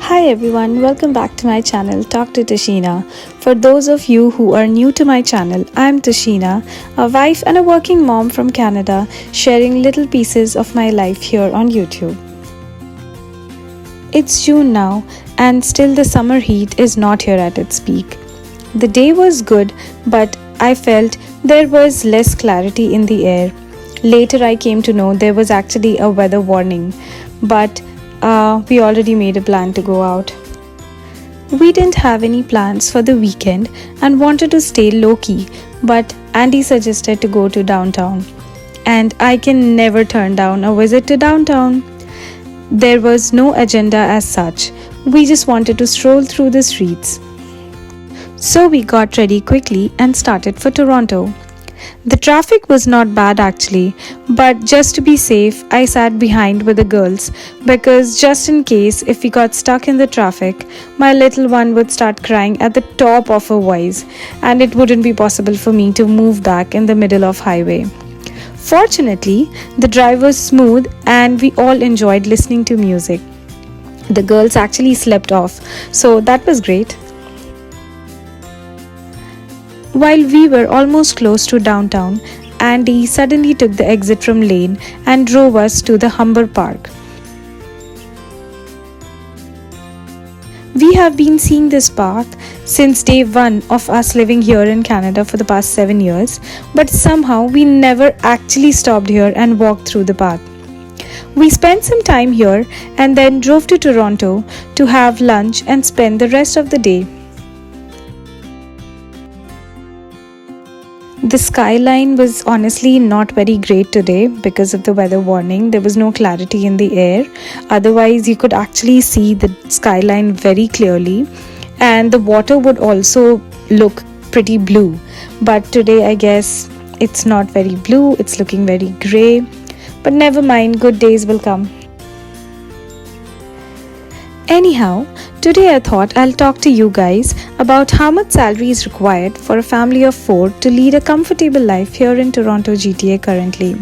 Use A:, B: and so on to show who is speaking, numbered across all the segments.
A: Hi everyone, welcome back to my channel Talk to Tashina. For those of you who are new to my channel, I'm Tashina, a wife and a working mom from Canada, sharing little pieces of my life here on YouTube. It's June now, and still the summer heat is not here at its peak. The day was good, but I felt there was less clarity in the air. Later I came to know there was actually a weather warning, but we already made a plan to go out. We didn't have any plans for the weekend and wanted to stay low-key, but Andy suggested to go to downtown. And I can never turn down a visit to downtown. There was no agenda as such. We just wanted to stroll through the streets. So we got ready quickly and started for Toronto. The traffic was not bad actually, but just to be safe, I sat behind with the girls because just in case if we got stuck in the traffic, my little one would start crying at the top of her voice and it wouldn't be possible for me to move back in the middle of highway. Fortunately, the drive was smooth and we all enjoyed listening to music. The girls actually slept off, so that was great. While we were almost close to downtown, Andy suddenly took the exit from lane and drove us to the Humber Park. We have been seeing this park since day one of us living here in Canada for the past 7 years, but somehow we never actually stopped here and walked through the park. We spent some time here and then drove to Toronto to have lunch and spend the rest of the day. The skyline was honestly not very great today because of the weather warning. There was no clarity in the air. Otherwise, you could actually see the skyline very clearly, and the water would also look pretty blue. But today, I guess it's not very blue, it's looking very gray. But never mind, good days will come. Anyhow, today I thought I'll talk to you guys about how much salary is required for a family of 4 to lead a comfortable life here in Toronto GTA currently.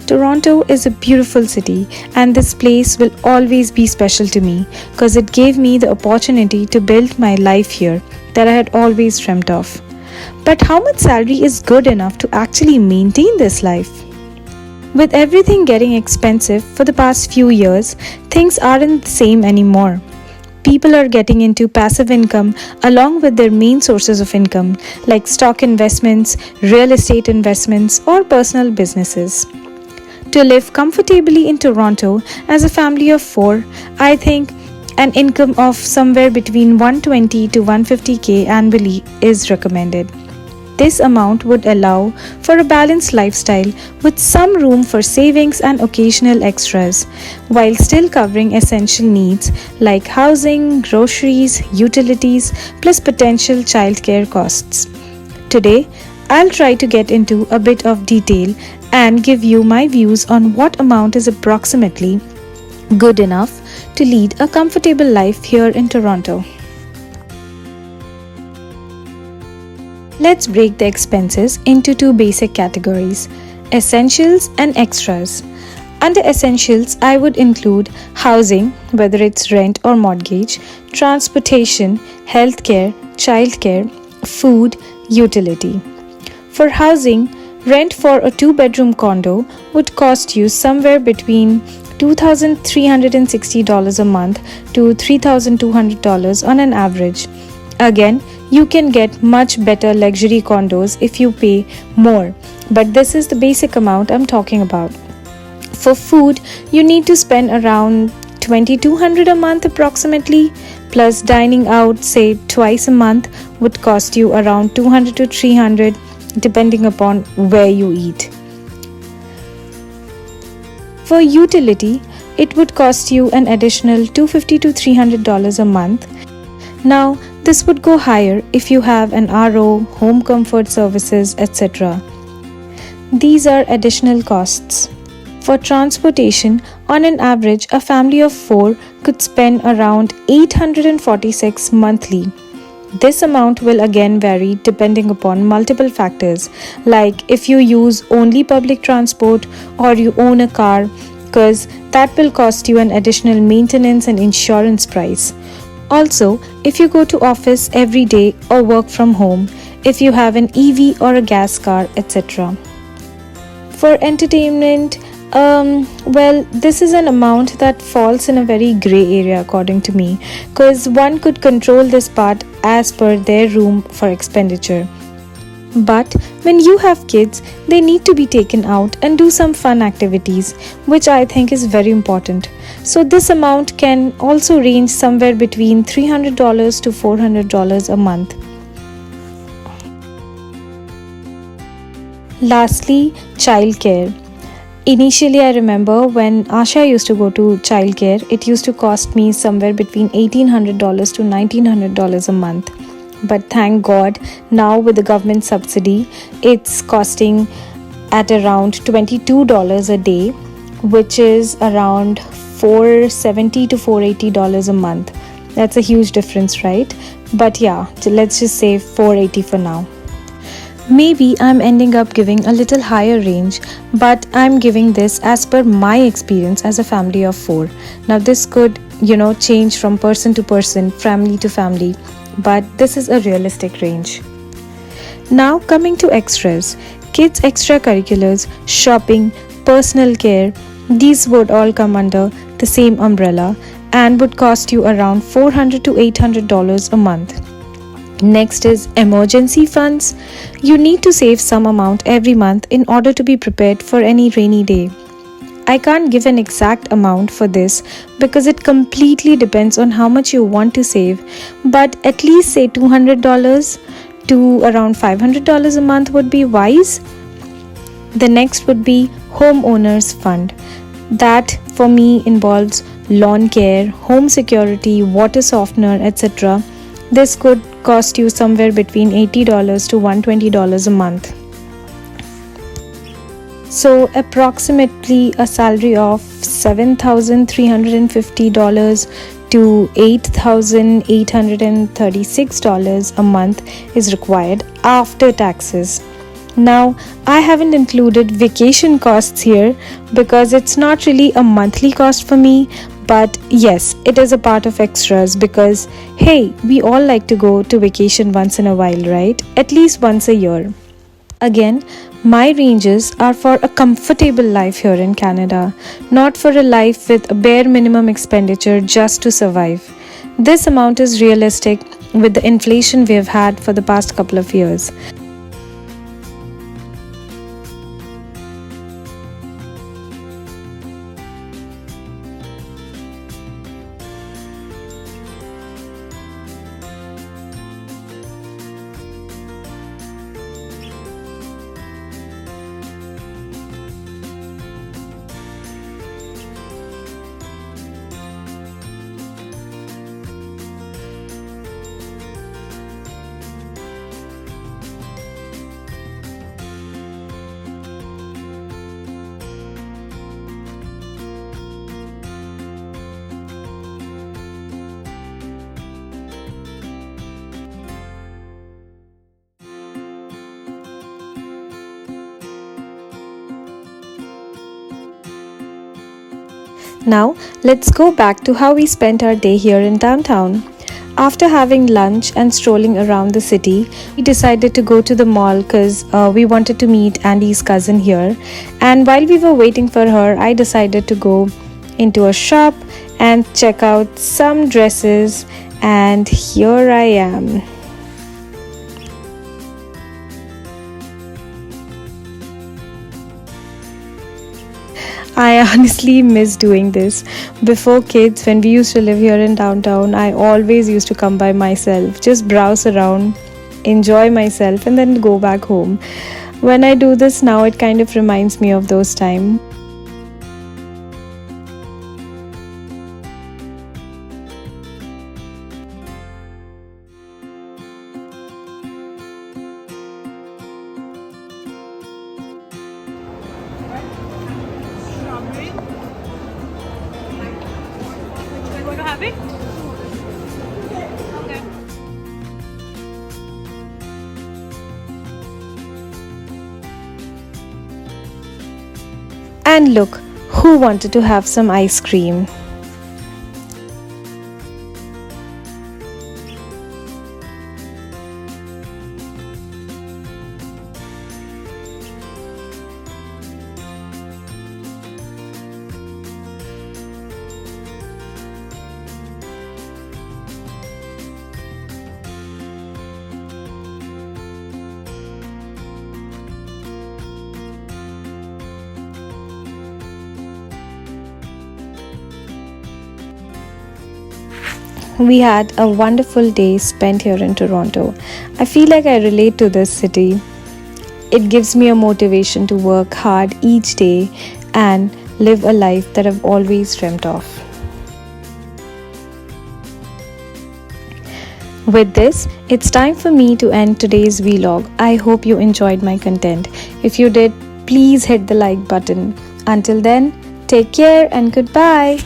A: Toronto is a beautiful city and this place will always be special to me because it gave me the opportunity to build my life here that I had always dreamt of. But how much salary is good enough to actually maintain this life? With everything getting expensive for the past few years, things aren't the same anymore. People are getting into passive income along with their main sources of income like stock investments, real estate investments, or personal businesses. To live comfortably in Toronto as a family of 4, I think an income of somewhere between 120 to 150k annually is recommended. This amount would allow for a balanced lifestyle with some room for savings and occasional extras, while still covering essential needs like housing, groceries, utilities, plus potential childcare costs. Today, I'll try to get into a bit of detail and give you my views on what amount is approximately good enough to lead a comfortable life here in Toronto. Let's break the expenses into 2 basic categories, essentials and extras. Under essentials, I would include housing, whether it's rent or mortgage, transportation, healthcare, childcare, food, utility. For housing, rent for a 2-bedroom condo would cost you somewhere between $2,360 a month to $3,200 on an average. Again, you can get much better luxury condos if you pay more, but this is the basic amount I'm talking about. For food, you need to spend around $2,200 a month approximately, plus dining out say twice a month would cost you around $200 to $300 depending upon where you eat. For utility, it would cost you an additional $250 to $300 a month. Now, this would go higher if you have an RO, home comfort services, etc. These are additional costs. For transportation, on an average, a family of 4 could spend around $846 monthly. This amount will again vary depending upon multiple factors like if you use only public transport or you own a car because that will cost you an additional maintenance and insurance price. Also, if you go to office every day or work from home, if you have an EV or a gas car, etc. For entertainment, well, this is an amount that falls in a very gray area according to me, because one could control this part as per their room for expenditure. But when you have kids, they need to be taken out and do some fun activities, which I think is very important. So this amount can also range somewhere between $300 to $400 a month. Lastly, childcare. Initially, I remember when Asha used to go to childcare, it used to cost me somewhere between $1,800 to $1,900 a month. But thank God, now with the government subsidy, it's costing at around $22 a day, which is around $470 to $480 a month. That's a huge difference, right? But yeah, let's just say $480 for now. Maybe I'm ending up giving a little higher range, but I'm giving this as per my experience as a family of 4. Now this could, change from person to person, family to family, but this is a realistic range. Now coming to extras, kids extracurriculars, shopping, personal care, these would all come under the same umbrella and would cost you around $400 to $800 a month. Next is emergency funds. You need to save some amount every month in order to be prepared for any rainy day. I can't give an exact amount for this because it completely depends on how much you want to save, but at least say $200 to around $500 a month would be wise. The next would be homeowners fund. That for me involves lawn care, home security, water softener, etc. This could cost you somewhere between $80 to $120 a month. So approximately a salary of $7,350 to $8,836 a month is required after taxes. Now, I haven't included vacation costs here because it's not really a monthly cost for me, but yes, it is a part of extras because, hey, we all like to go to vacation once in a while, right? At least once a year. Again, my ranges are for a comfortable life here in Canada, not for a life with a bare minimum expenditure just to survive. This amount is realistic with the inflation we have had for the past couple of years. Now, let's go back to how we spent our day here in downtown. After having lunch and strolling around the city, we decided to go to the mall because we wanted to meet Andy's cousin here. And while we were waiting for her, I decided to go into a shop and check out some dresses. And here I am. I honestly miss doing this. Before kids, when we used to live here in downtown, I always used to come by myself, just browse around, enjoy myself, and then go back home. When I do this now, it kind of reminds me of those times. And look, Who wanted to have some ice cream? We had a wonderful day spent here in Toronto. I feel like I relate to this city. It gives me a motivation to work hard each day and live a life that I've always dreamt of. With this, it's time for me to end today's vlog. I hope you enjoyed my content. If you did, please hit the like button. Until then, take care and goodbye.